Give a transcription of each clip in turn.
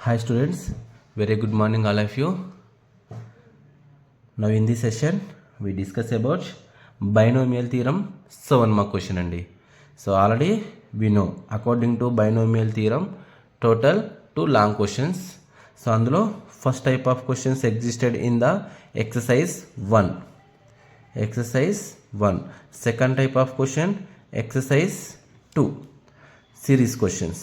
Hi students, very good morning all of you. Now in this session we discuss about binomial theorem 7 mark question andi. So already we know according to binomial theorem total 2 long questions. So అందులో first type of questions existed in the exercise 1. Exercise 1. Second type of question exercise 2. Series questions.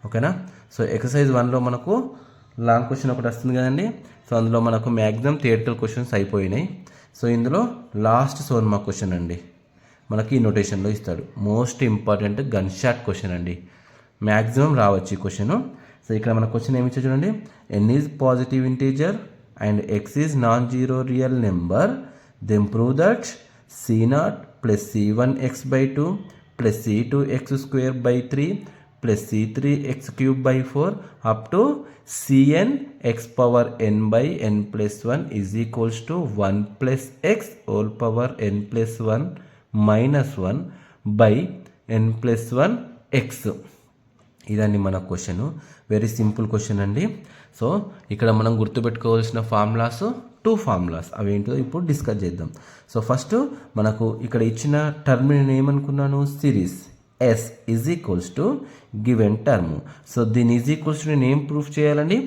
ఓకేనా. So exercise 1లో మనకు long question ఒకటి వస్తుంది కదండి. So అందులో మనకు maximum theoretical questions అయిపోయినాయి. So ఇందులో లాస్ట్ 7 మార్క్ క్వశ్చన్ అండి మనకి ఈ నోటేషన్లో ఇస్తాడు. Most important gun shot question అండి, మ్యాక్సిమం రావచ్చు ఈ క్వశ్చన్. సో ఇక్కడ మన క్వశ్చన్ ఏమి ఇచ్చారు చూడండి. N is positive integer and x is non zero real number, then prove that c0 plus c1x/2 plus c2x²/3 plus c3x cube by 4 up to cn x power n by n plus 1 is equals to 1 plus x whole power n plus 1 minus 1 by n plus 1 x. ఇదండి మన question. Very simple question అండి. So ఇక్కడ మనం గుర్తుపెట్టుకోవాల్సిన formulas 2 formulas అవి ఏంటో ఇప్పుడు discuss చేద్దాం. సో ఫస్ట్ మనకు ఇక్కడ ఇచ్చిన టర్మ్ నేను ఏమనుకున్నాను, series S is equals to given term. So దీని ఈజ్ ఈక్వల్స్ టు నేను ఏం ప్రూఫ్ చేయాలండి,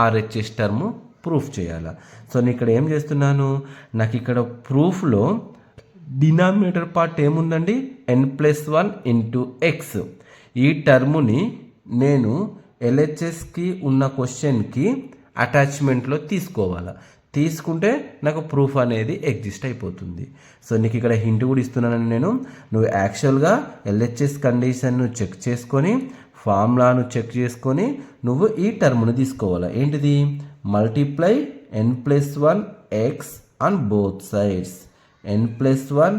RHS టర్మ్ ప్రూఫ్ చేయాలా. సో నేను ఇక్కడ ఏం చేస్తున్నాను, నాకు ఇక్కడ ప్రూఫ్లో డినామినేటర్ పార్ట్ ఏముందండి, n+1 ఇంటూ ఎక్స్. ఈ టర్ముని నేను LHSకి ఉన్న క్వశ్చన్కి అటాచ్మెంట్లో తీసుకోవాలా. తీసుకుంటే నాకు ప్రూఫ్ అనేది ఎగ్జిస్ట్ అయిపోతుంది. సో నీకు ఇక్కడ హింట్ కూడా ఇస్తున్నాను నేను. నువ్వు యాక్చువల్గా LHS కండిషన్ను చెక్ చేసుకొని ఫార్ములాను చెక్ చేసుకొని నువ్వు ఈ టర్మ్ను తీసుకోవాలి. ఏంటిది, multiply n+1 X on both sides, n+1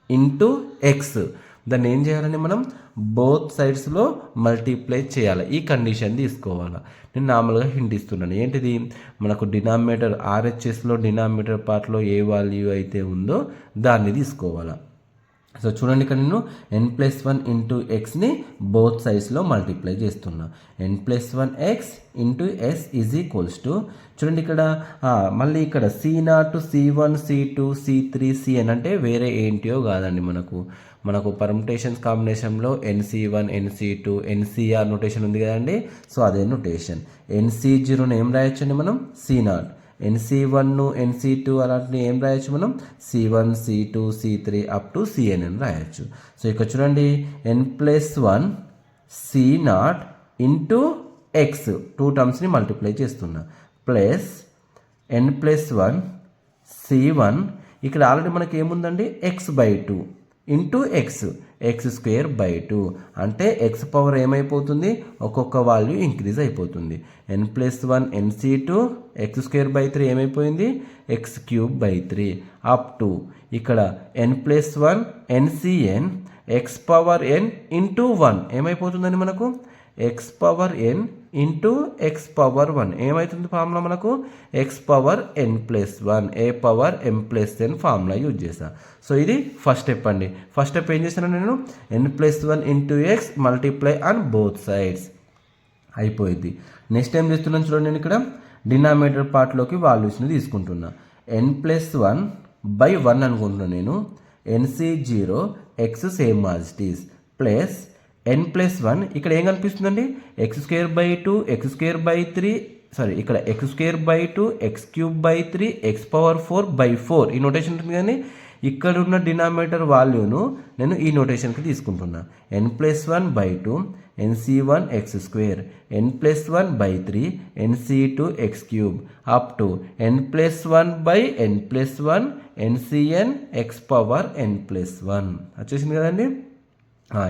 into X. దాన్ని ఏం చేయాలని మనం బోత్ సైడ్స్లో మల్టిప్లై చేయాలి. ఈ కండిషన్ తీసుకోవాలి. నేను నార్మల్గా హింట్ ఇస్తున్నాను. ఏంటిది, మనకు డినామినేటర్ RHSలో డినామినేటర్ పార్ట్లో ఏ వాల్యూ అయితే ఉందో దాన్ని తీసుకోవాలి. సో చూడండి, ఇక్కడ నేను n+1 ఇంటూ ఎక్స్ని బోత్ సైడ్స్లో మల్టిప్లై చేస్తున్నా. n+1 X into S is equals to, చూడండి ఇక్కడ మళ్ళీ ఇక్కడ c0 c1 c2 c3 cn అంటే వేరే ఏంటియో కాదండి. మనకు పర్ముటేషన్స్ కాంబినేషన్లో NC1 NC2 NCR నోటేషన్ ఉంది కదండి. సో అదే నోటేషన్. NC0ను ఏం రాయొచ్చండి మనం, C0. NC1 NC2 అలాంటివి ఏం రాయొచ్చు మనం, C1 C2 C3 up to Cn అని రాయొచ్చు. సో ఇక్కడ చూడండి, n+1 C0 ఇంటూ ఎక్స్ 2 టర్మ్స్ని మల్టిప్లై చేస్తున్నా, ప్లస్ n+1 C1 ఇక్కడ ఆల్రెడీ మనకి ఏముందండి, x/2 ఇంటూ x²/2 అంటే ఎక్స్ పవర్ ఏమైపోతుంది, ఒక్కొక్క వాల్యూ ఇంక్రీజ్ అయిపోతుంది. n+1 NC2 x²/3 ఏమైపోయింది, x³/3 అప్ టు ఇక్కడ n+1 NCN x⁻n ఇంటూ 1 ఏమైపోతుందని మనకు x⁻n ఇంటూ x⁻1 ఏమవుతుంది ఫార్ములా మనకు, x⁻n+1 a⁻m+n ఫార్ములా యూజ్ చేసా. సో ఇది ఫస్ట్ స్టెప్ అండి. ఫస్ట్ స్టెప్ ఏం చేశాను నేను, n+1 into X multiply on both sides అయిపోయింది. నెక్స్ట్ ఏం చేస్తున్నాను చూడండి, నేను ఇక్కడ డినామినేటర్ పార్ట్లోకి వాల్యూస్ని తీసుకుంటున్నా. n+1/1 అనుకుంటున్నాను నేను. NC0 x same as it is plus n+1 ఇక్కడ ఏం కనిపిస్తుందండి, x²/2 x²/3 సారీ ఇక్కడ x²/2 x³/3 x⁴/4 ఈ నోటేషన్ ఉంటుంది. కానీ ఇక్కడ ఉన్న డినామినేటర్ వాల్యూను నేను ఈ నోటేషన్కి తీసుకుంటున్నా. n+1/2 NC1 x², n+1/3 NC2 x³ up to n+1/n+1 NCN x⁻n+1 వచ్చేసింది కదండి.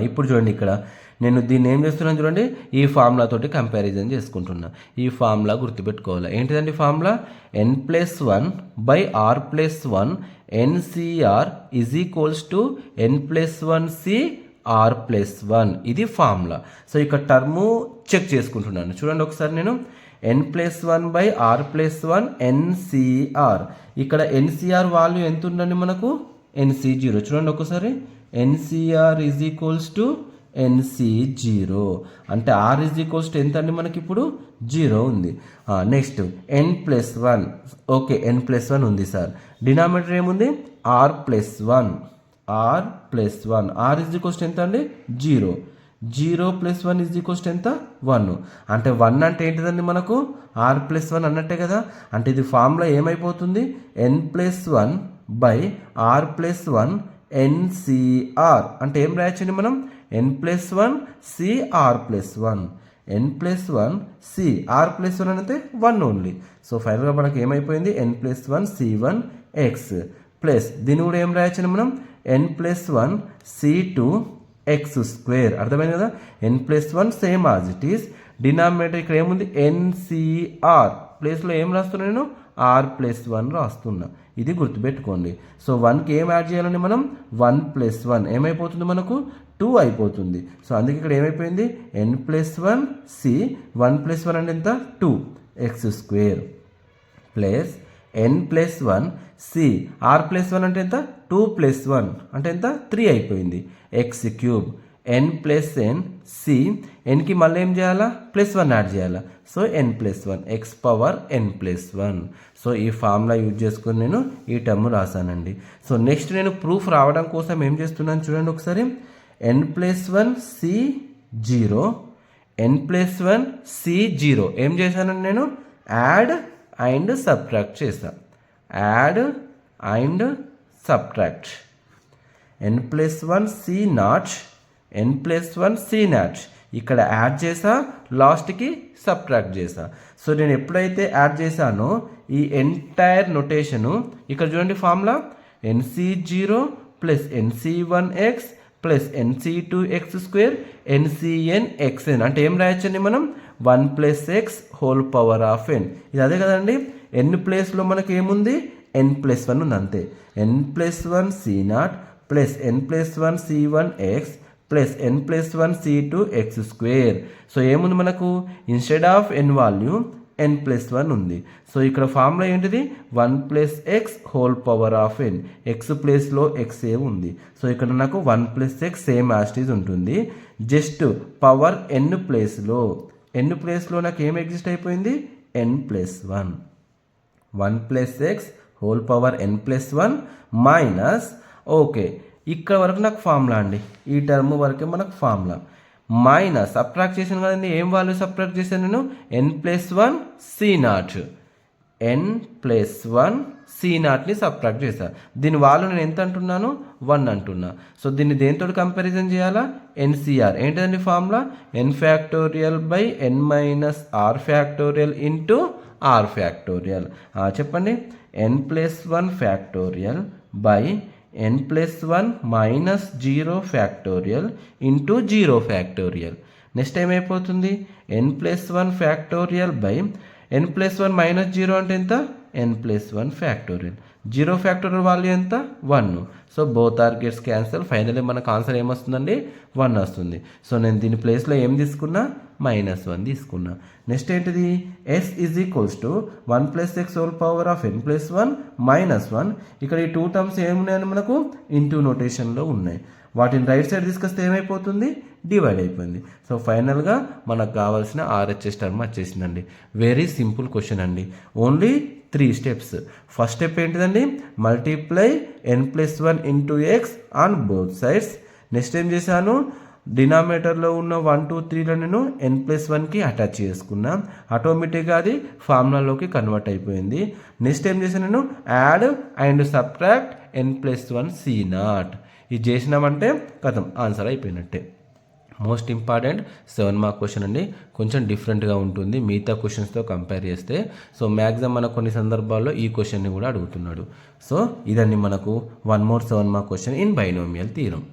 ఇప్పుడు చూడండి, ఇక్కడ నేను దీన్ని ఏం చేస్తున్నాను చూడండి, ఈ ఫార్ములా తోటి కంపారిజన్ చేసుకుంటున్నా. ఈ ఫార్ములా గుర్తుపెట్టుకోవాలి. ఏంటిదండి formula, n+1/r+1 NCR is equals to n+1C r+1 ఇది ఫార్ములా. సో ఇక్కడ టర్ము చెక్ చేసుకుంటున్నాను. చూడండి ఒకసారి, నేను n+1/r+1 NCR ఇక్కడ NCR వాల్యూ ఎంత ఉందండి మనకు, NC0. చూడండి ఒకసారి, NCR ఈజ్ ఈక్వల్స్ టు ఎన్సి 0 అంటే r ఈజ్ ఈక్వల్స్ టు ఎంత అండి మనకి ఇప్పుడు 0 ఉంది. నెక్స్ట్ n+1 ఓకే n+1 ఉంది సార్. డినామినేటర్ ఏముంది r+1 r is equals to ఎంత అండి 0 0+1 ఈజ్ ఈక్వల్స్ టు ఎంత 1 అంటే 1 అంటే ఏంటిదండి మనకు r+1 అన్నట్టే కదా. అంటే ఇది ఫార్ములా ఏమైపోతుంది n+1 బై r+1 NCR అంటే ఏం రాయొచ్చండి మనం n+1 CR+1 n+1 CR+1 అంటే 1 ఓన్లీ. సో ఫైనల్గా మనకి ఏమైపోయింది n+1 C1x ప్లస్ దీన్ని కూడా ఏం రాయొచ్చండి మనం n+1 C2x². అర్థమైంది కదా. n+1 same as it is. Denominator ఇక్కడ ఏముంది NCR ప్లేస్లో ఏం రాస్తున్నా నేను r+1 రాస్తున్నా. ఇది గుర్తుపెట్టుకోండి. సో 1కి ఏం యాడ్ చేయాలండి మనం 1+1 ఏమైపోతుంది మనకు 2 అయిపోతుంది. సో అందుకే ఇక్కడ ఏమైపోయింది n+1 C 1+1 అంటే ఎంత 2x² plus n+1 C r+1 అంటే ఎంత 2+1 అంటే ఎంత 3 అయిపోయింది x³ n+n C nకి మళ్ళీ ఏం చేయాలా +1 యాడ్ చేయాలా. So n+1 x⁻n+1. సో ఈ ఫార్ములా యూజ్ చేసుకొని నేను ఈ టర్మ్ రాశానండి. సో నెక్స్ట్ నేను ప్రూఫ్ రావడం కోసం ఏం చేస్తున్నాను చూడండి ఒకసారి. n+1 C0 n+1 C0 ఏం చేశానండి నేను యాడ్ అండ్ సబ్ట్రాక్ట్ చేశాను. Add and subtract n+1 C0 n+1 C0 ఇక్కడ యాడ్ చేసా లాస్ట్కి సబ్ట్రాక్ట్ చేసా. సో నేను ఎప్పుడైతే యాడ్ చేశానో ఈ ఎంటైర్ నొటేషను ఇక్కడ చూడండి formula NC0 plus NC1x plus NC2x² NCnXn అంటే ఏం రాయొచ్చండి మనం 1+x⁻n. ఇది అదే కదండి. n ప్లేస్లో మనకి ఏముంది n+1 ఉంది అంతే. n+1 C0 plus n+1 C1x plus n+1 C2x². So ఏముంది మనకు instead of n value n+1 ఉంది. సో ఇక్కడ ఫార్ములా ఏంటిది 1+x⁻n x ప్లేస్లో xa ఉంది. సో ఇక్కడ నాకు 1+x same as it is ఉంటుంది. జస్ట్ పవర్ n ప్లేస్లో నాకు ఏం ఎగ్జిస్ట్ అయిపోయింది n+1 1+x⁻n+1 మైనస్ ఓకే ఇక్కడ వరకు నాకు ఫార్ములా అండి. ఈ టర్మ్ వరకే మనకు ఫార్ములా మైనస్ సబ్ట్రాక్ట్ చేసాను కదండి. ఏం వాల్యూ సబ్ట్రాక్ట్ చేశాను నేను n+1 C0 n+1 C0ని సబ్ట్రాక్ట్ చేశాను. దీని వాల్యూ నేను ఎంత అంటున్నాను 1 అంటున్నా. సో దీన్ని దేంతో కంపారిజన్ చేయాలా NCR ఏంటిదండి ఫార్ములా n⁻n−r⁴ ఇంటూ r⁴. చెప్పండి n+1 factorial by n+1 minus 0 into 0. Next ఏమైపోతుంది n+1 factorial by n+1 minus 0 అంటే ఎంత n+1 ఫ్యాక్టోరియల్. 0 వాల్యూ ఎంత 1. So both are gets cancel. Finally మనకు ఆన్సర్ ఏమొస్తుందండి 1 వస్తుంది. సో నేను దీని ప్లేస్లో ఏం తీసుకున్నా -1 తీసుకున్నా. నెక్స్ట్ ఏంటిది s is equals to 1+x⁻n+1 -1. ఇక్కడ ఈ 2 టర్మ్స్ ఏమున్నాయని మనకు ఇంటూ నోటేషన్లో ఉన్నాయి. వాటిని రైట్ సైడ్ తీసుకొస్తే ఏమైపోతుంది డివైడ్ అయిపోయింది. సో ఫైనల్గా మనకు కావాల్సిన RHS టర్మ్ వచ్చేసిందండి. వెరీ సింపుల్ క్వశ్చన్ అండి. Only 3 steps. ఫస్ట్ స్టెప్ ఏంటిదండి multiply n+1 into X on both sides. Next ఏం చేశాను డినామినేటర్లో ఉన్న 1 2 3లో నేను n+1కి అటాచ్ చేసుకున్నా. ఆటోమేటిక్గా అది ఫార్ములాలోకి కన్వర్ట్ అయిపోయింది. నెక్స్ట్ ఏం చేశాను నేను add and subtract n+1 C0. ఇది చేసినామంటే కథం ఆన్సర్ అయిపోయినట్టే. మోస్ట్ ఇంపార్టెంట్ 7 మార్క్ క్వశ్చన్ అండి. కొంచెం డిఫరెంట్గా ఉంటుంది మిగతా క్వశ్చన్స్తో కంపేర్ చేస్తే. సో మ్యాక్సిమం మన కొన్ని సందర్భాల్లో ఈ క్వశ్చన్ని కూడా అడుగుతున్నాడు. సో ఇదండి మనకు 1 more 7 mark question in binomial theorem.